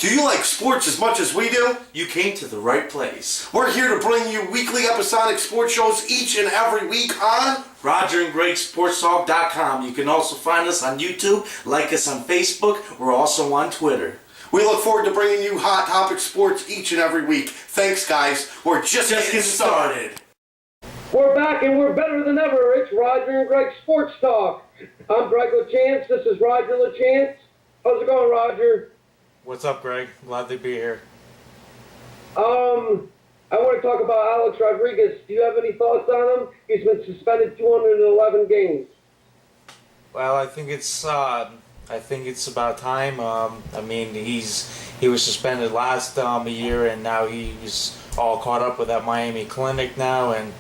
Do you like sports as much as we do? You came to the right place. We're here to bring you weekly episodic sports shows each and every week on RogerandGregSportsTalk.com. You can also find us on YouTube, like us on Facebook. We're also on Twitter. We look forward to bringing you hot topic sports each and every week. Thanks, guys. We're just getting started. We're back and we're better than ever. It's Roger and Greg Sports Talk. I'm Greg LaChance. This is Roger LaChance. How's it going, Roger? What's up, Greg? Glad to be here. I want to talk about Alex Rodriguez. Do you have any thoughts on him? He's been suspended 211 games. Well, I think it's about time. I mean, he was suspended last year, and now he's all caught up with that Miami clinic now, and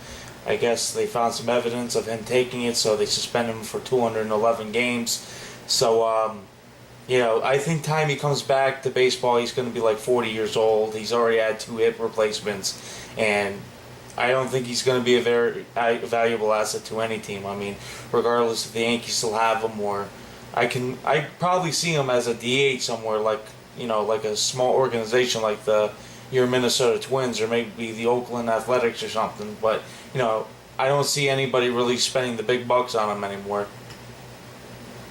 I guess they found some evidence of him taking it, so they suspended him for 211 games. So, I think time he comes back to baseball, he's going to be like 40 years old. He's already had 2 hip replacements, and I don't think he's going to be a very valuable asset to any team. I mean, regardless if the Yankees still have him, or I probably see him as a DH somewhere, like a small organization like your Minnesota Twins or maybe the Oakland Athletics or something. But I don't see anybody really spending the big bucks on him anymore.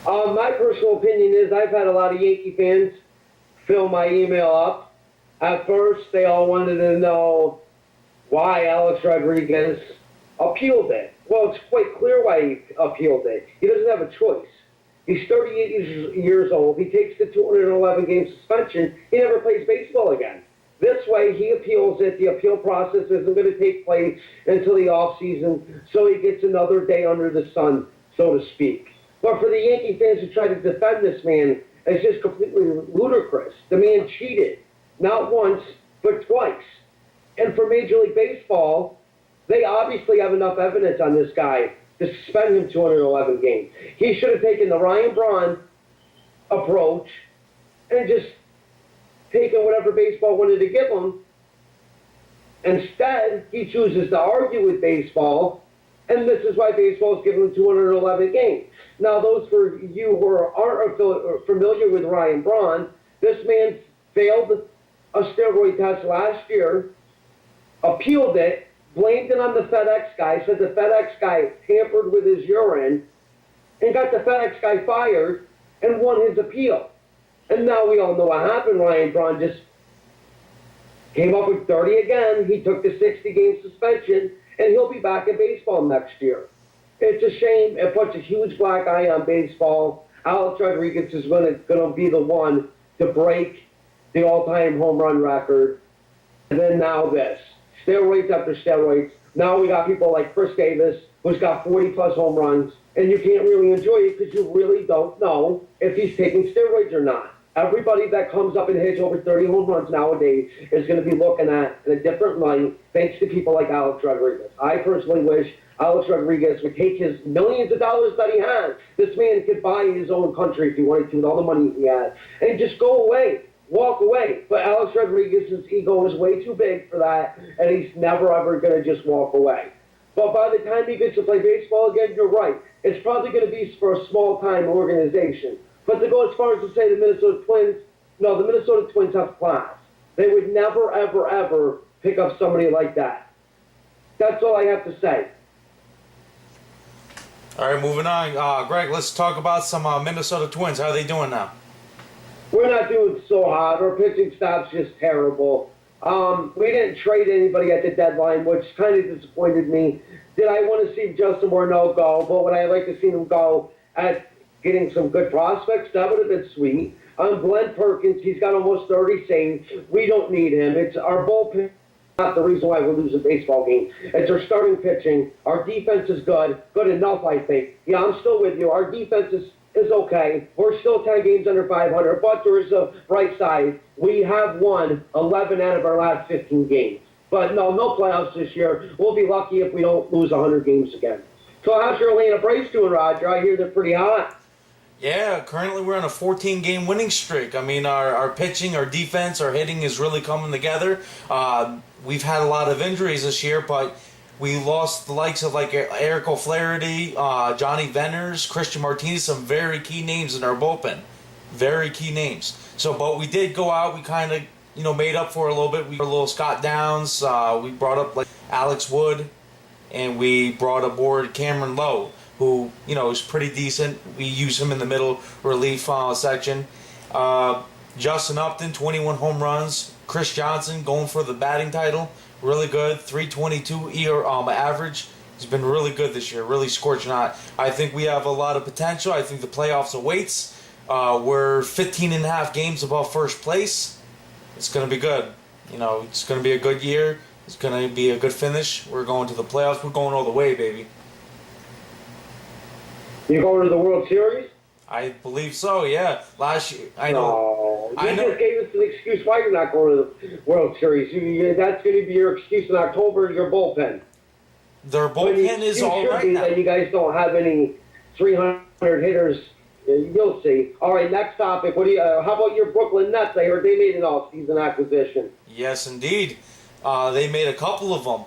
My personal opinion is I've had a lot of Yankee fans fill my email up. At first, they all wanted to know why Alex Rodriguez appealed it. Well, it's quite clear why he appealed it. He doesn't have a choice. He's 38 years old. He takes the 211-game suspension. He never plays baseball again. This way, he appeals it. The appeal process isn't going to take place until the offseason, so he gets another day under the sun, so to speak. But for the Yankee fans who try to defend this man, it's just completely ludicrous. The man cheated, not once, but twice. And for Major League Baseball, they obviously have enough evidence on this guy to suspend him 211 games. He should have taken the Ryan Braun approach and just taken whatever baseball wanted to give him. Instead, he chooses to argue with baseball, and this is why baseball is giving him 211 games. Now, those for you who aren't familiar with Ryan Braun, this man failed a steroid test last year, appealed it, blamed it on the FedEx guy, said the FedEx guy tampered with his urine, and got the FedEx guy fired and won his appeal. And now we all know what happened. Ryan Braun just came up with 30 again. He took the 60-game suspension, and he'll be back in baseball next year. It's a shame. It puts a huge black eye on baseball. Alex Rodriguez is going to be the one to break the all-time home run record. And then now this. Steroids after steroids. Now we got people like Chris Davis, who's got 40-plus home runs, and you can't really enjoy it because you really don't know if he's taking steroids or not. Everybody that comes up and hits over 30 home runs nowadays is going to be looking at in a different light thanks to people like Alex Rodriguez. I personally wish Alex Rodriguez would take his millions of dollars that he has. This man could buy his own country if he wanted to with all the money he has and just go away, walk away. But Alex Rodriguez's ego is way too big for that, and he's never, ever going to just walk away. But by the time he gets to play baseball again, you're right. It's probably going to be for a small-time organization. But to go as far as to say the Minnesota Twins, no, the Minnesota Twins have class. They would never, ever, ever pick up somebody like that. That's all I have to say. All right, moving on. Greg, let's talk about some Minnesota Twins. How are they doing now? We're not doing so hot. Our pitching staff's just terrible. We didn't trade anybody at the deadline, which kind of disappointed me. Did I want to see Justin Morneau go? But would I like to see him go at getting some good prospects? That would have been sweet. Glenn Perkins, he's got almost 30 saves. We don't need him. It's our bullpen. Not the reason why we're losing baseball game. It's our starting pitching. Our defense is good enough, I think. Yeah, I'm still with you. Our defense is okay. We're still 10 games under 500, but there is a bright side. We have won 11 out of our last 15 games. But no playoffs this year. We'll be lucky if we don't lose 100 games again. So how's your Atlanta Braves doing, Roger? I hear they're pretty hot. Yeah, currently we're on a 14-game winning streak. I mean, our pitching, our defense, our hitting is really coming together. We've had a lot of injuries this year, but we lost the likes of like Eric O'Flaherty, Johnny Venners, Christian Martinez, some very key names in our bullpen. very key names. So, but we did go out. We kind of, made up for it a little bit. We brought a little Scott Downs. We brought up like Alex Wood, and we brought aboard Cameron Lowe, who is pretty decent. We use him in the middle relief section. Justin Upton, 21 home runs. Chris Johnson going for the batting title, really good. 322 average. He's been really good this year, really scorching hot. I think we have a lot of potential. I think the playoffs awaits. We're 15 and a half games above first place. It's going to be good. It's going to be a good year. It's going to be a good finish. We're going to the playoffs. We're going all the way, baby. You going to the World Series? I believe so, yeah. Last year, I know. No, you just gave us an excuse why you're not going to the World Series. That's going to be your excuse in October, your bullpen. Their bullpen is all right now. That you guys don't have any 300 hitters. You'll see. All right, next topic. How about your Brooklyn Nets? I heard they made an off-season acquisition. Yes, indeed. They made a couple of them.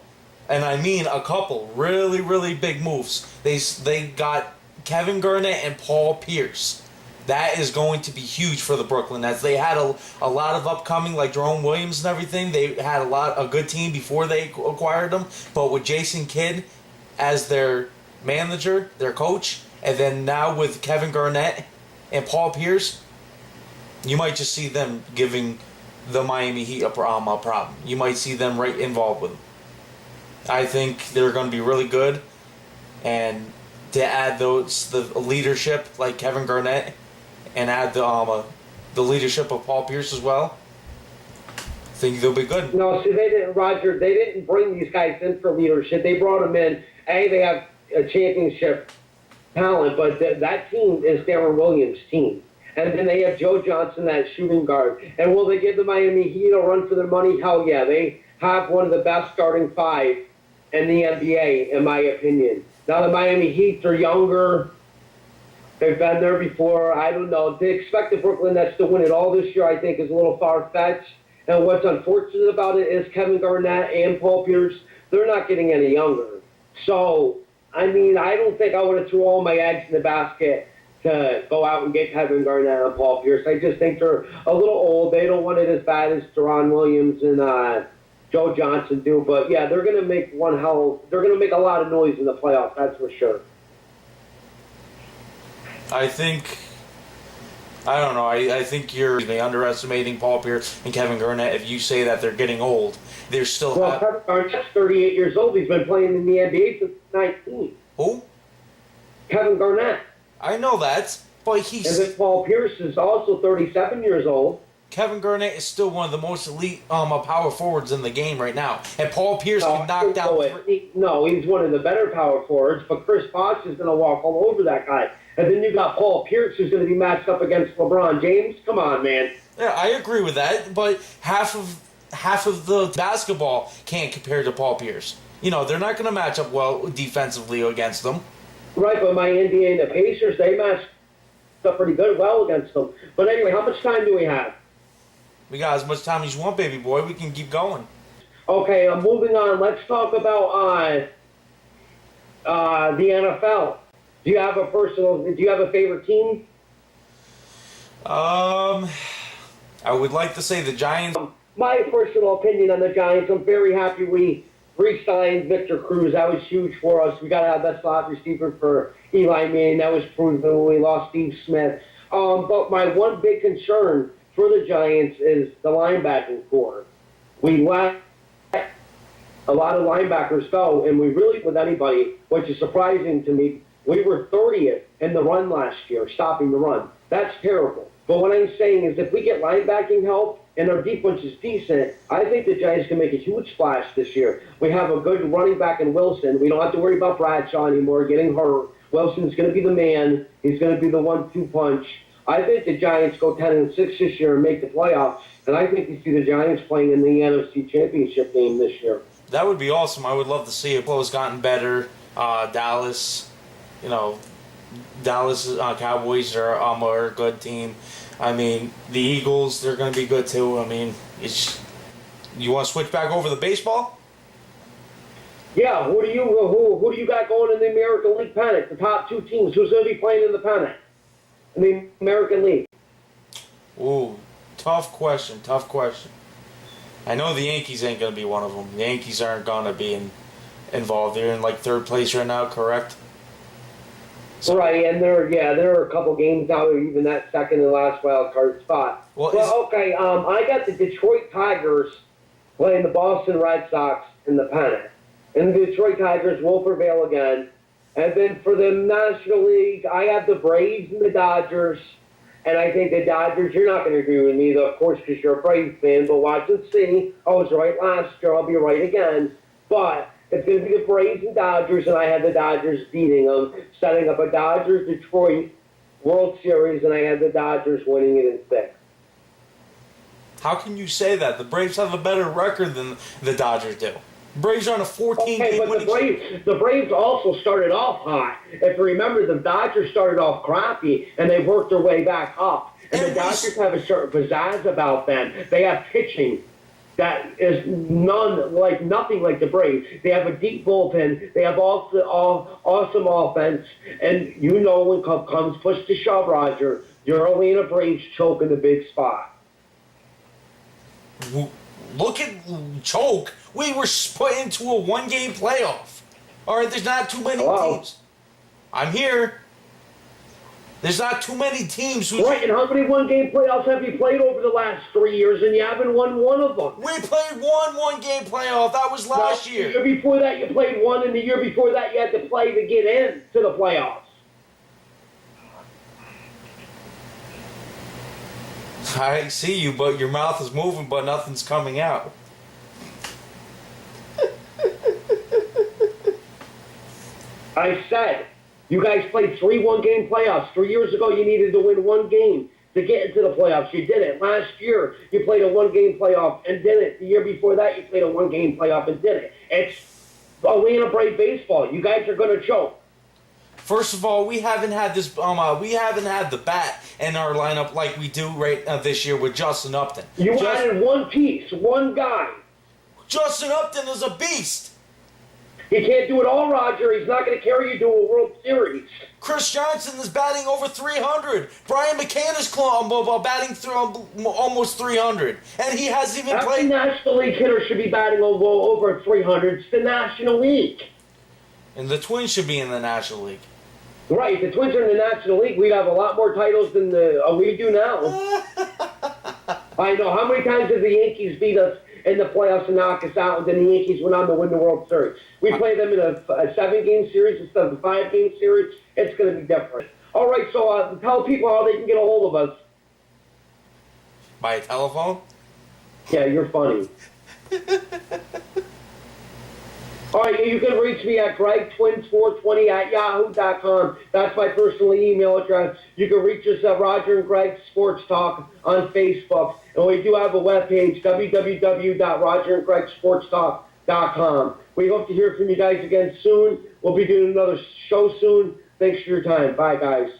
And I mean a couple. Really, really big moves. They got Kevin Garnett and Paul Pierce. That is going to be huge for the Brooklyn Nets. They had a lot of upcoming, like Jerome Williams and everything. They had a good team before they acquired them. But with Jason Kidd as their manager, their coach, and then now with Kevin Garnett and Paul Pierce, you might just see them giving the Miami Heat a problem. You might see them right involved with them. I think they're going to be really good. And to add the leadership like Kevin Garnett and add the leadership of Paul Pierce as well, I think they'll be good. No, see, they didn't bring these guys in for leadership. They brought them in. They have a championship talent, but that team is Darren Williams' team. And then they have Joe Johnson, that shooting guard. And will they give the Miami Heat a run for their money? Hell yeah. They have one of the best starting five in the NBA, in my opinion. Now, the Miami Heat are younger. They've been there before. I don't know. To expect the Brooklyn Nets to win it all this year, I think, is a little far-fetched. And what's unfortunate about it is Kevin Garnett and Paul Pierce, they're not getting any younger. So, I mean, I don't think I would have threw all my eggs in the basket to go out and get Kevin Garnett and Paul Pierce. I just think they're a little old. They don't want it as bad as Deron Williams and Joe Johnson do. But, yeah, they're going to make they're going to make a lot of noise in the playoffs, that's for sure. I don't know. I think you're underestimating Paul Pierce and Kevin Garnett if you say that they're getting old. They're still... Well, Kevin Garnett's 38 years old. He's been playing in the NBA since 19. Who? Kevin Garnett. I know that, but he's... And then Paul Pierce is also 37 years old. Kevin Garnett is still one of the most elite power forwards in the game right now. And Paul Pierce can knock down... No, he's one of the better power forwards, but Chris Bosh is going to walk all over that guy. And then you got Paul Pierce, who's going to be matched up against LeBron James. Come on, man. Yeah, I agree with that, but half of the basketball can't compare to Paul Pierce. They're not going to match up well defensively against them. Right, but my Indiana and the Pacers, they matched up pretty well against them. But anyway, how much time do we have? We got as much time as you want, baby boy. We can keep going. Okay, moving on. Let's talk about the NFL. Do you have a favorite team? I would like to say the Giants. My personal opinion on the Giants, I'm very happy we re-signed Victor Cruz. That was huge for us. We got to have that slot receiver for Eli Manning. That was proven when we lost Steve Smith. But my one big concern for the Giants is the linebacking core. We let a lot of linebackers go, and we really, with anybody, which is surprising to me, we were 30th in the run last year, stopping the run. That's terrible. But what I'm saying is if we get linebacking help and our defense is decent, I think the Giants can make a huge splash this year. We have a good running back in Wilson. We don't have to worry about Bradshaw anymore getting hurt. Wilson's going to be the man. He's going to be the 1-2 punch. I think the Giants go 10-6 this year and make the playoffs. And I think you see the Giants playing in the NFC Championship game this year. That would be awesome. I would love to see it. It's gotten better. Dallas... Dallas Cowboys are a good team. I mean, the Eagles, they're going to be good too. I mean, you want to switch back over to baseball? Yeah, who do you got going in the American League pennant? The top two teams. Who's going to be playing in the pennant? In the American League? Ooh, tough question. Tough question. I know the Yankees ain't gonna be one of them. The Yankees aren't gonna be involved. They're in like third place right now, correct? Right, and there are a couple games now, even that second and last wild card spot. Well, Okay, I got the Detroit Tigers playing the Boston Red Sox in the pennant. And the Detroit Tigers will prevail again. And then for the National League, I have the Braves and the Dodgers. And I think the Dodgers, you're not going to agree with me, though, of course, because you're a Braves fan, but watch and see. I was right last year. I'll be right again. But it's going to be the Braves and Dodgers, and I have the Dodgers beating them, setting up a Dodgers-Detroit World Series, and I have the Dodgers winning it in 6. How can you say that? The Braves have a better record than the Dodgers do. Braves are on a 14-game Okay, but winning streak. the Braves also started off hot. If you remember, the Dodgers started off crappy, and they worked their way back up. And the Dodgers have a certain pizzazz about them. They have pitching that is nothing like the Braves. They have a deep bullpen. They have awesome offense. And you know when comes push to shove, Roger, your Atlanta Braves choke in the big spot. Look at choke. We were put into a one-game playoff. All right, there's not too many teams. I'm here. There's not too many teams who. Right, and how many one-game playoffs have you played over the last 3 years, and you haven't won one of them? We played one-game playoff. That was last year. The year before that, you played one, and the year before that, you had to play to get in to the playoffs. I see you, but your mouth is moving, but nothing's coming out. I said, you guys played 3 one-game playoffs. 3 years ago, you needed to win one game to get into the playoffs. You did it. Last year, you played a one-game playoff and did it. The year before that, you played a one-game playoff and did it. It's Atlanta Brave baseball. You guys are going to choke. First of all, we haven't had this. We haven't had the bat in our lineup like we do right this year with Justin Upton. You added one piece, one guy. Justin Upton is a beast. He can't do it all, Roger. He's not going to carry you to a World Series. Chris Johnson is batting over 300. Brian McCann is batting through almost 300, and he hasn't even played. Every National League hitter should be batting over 300. It's the National League. And the Twins should be in the National League. Right, if the Twins are in the National League, we'd have a lot more titles than we do now. I know. How many times did the Yankees beat us in the playoffs and knock us out, and then the Yankees went on to win the World Series? We play them in a 7-game series instead of a 5-game series. It's going to be different. All right, so tell people how they can get a hold of us. By telephone? Yeah, you're funny. All right, you can reach me at GregTwins420@yahoo.com. That's my personal email address. You can reach us at Roger and Greg Sports Talk on Facebook. And we do have a webpage, www.rogerandgregsportstalk.com. We hope to hear from you guys again soon. We'll be doing another show soon. Thanks for your time. Bye, guys.